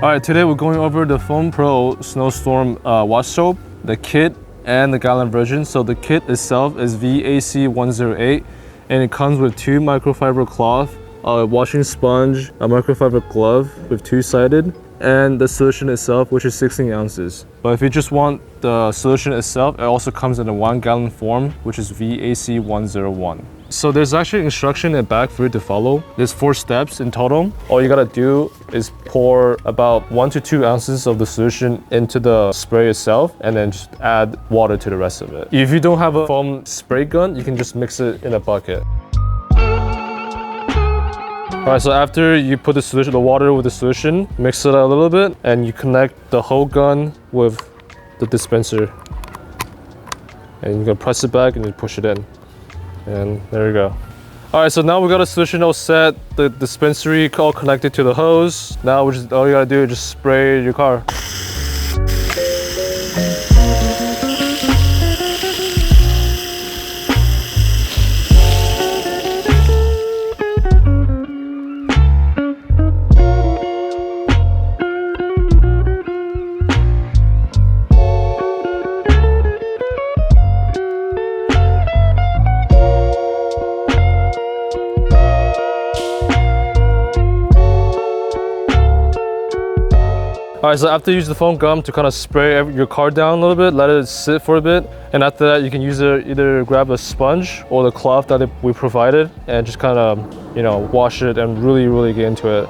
Alright, today we're going over the Foam Pro Snowstorm wash soap, the kit and the gallon version. So the kit itself is VAC108 and it comes with 2 microfiber cloth, a washing sponge, a microfiber glove with 2-sided, and the solution itself, which is 16 ounces. But if you just want the solution itself, it also comes in a 1-gallon form, which is VAC101. So there's actually instruction in the back for you to follow. There's 4 steps in total. All you gotta do is pour about 1 to 2 ounces of the solution into the spray itself and then just add water to the rest of it. If you don't have a foam spray gun, you can just mix it in a bucket. Alright, so after you put the water with the solution, mix it out a little bit, and you connect the whole gun with the dispenser. And you can press it back and you push it in. And there you go. Alright, so now we got a solution all set, the dispensary all connected to the hose. Now all you gotta do is just spray your car. Alright, so after you use the foam gum to kind of spray your car down a little bit, let it sit for a bit, and after that you can either grab a sponge or the cloth that we provided and just kind of, wash it and really get into it.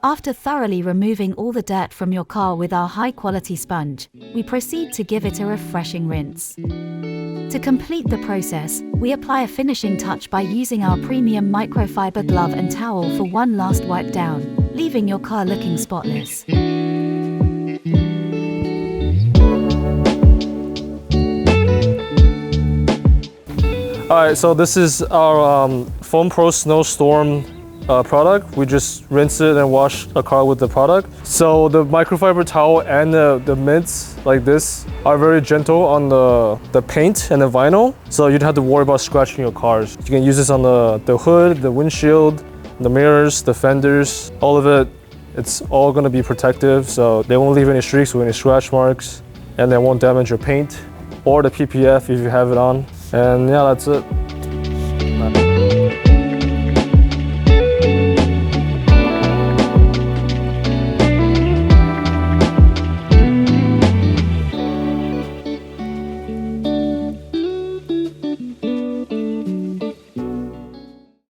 After thoroughly removing all the dirt from your car with our high-quality sponge, we proceed to give it a refreshing rinse. To complete the process, we apply a finishing touch by using our premium microfiber glove and towel for one last wipe down, leaving your car looking spotless. Alright, so this is our Foam Pro Snowstorm product. We just rinse it and wash a car with the product. So the microfiber towel and the mitts like this are very gentle on the paint and the vinyl, so you don't have to worry about scratching your cars. You can use this on the hood, the windshield, the mirrors, the fenders, all of it. It's all going to be protective, so they won't leave any streaks or any scratch marks, and they won't damage your paint or the PPF if you have it on. And yeah, that's it.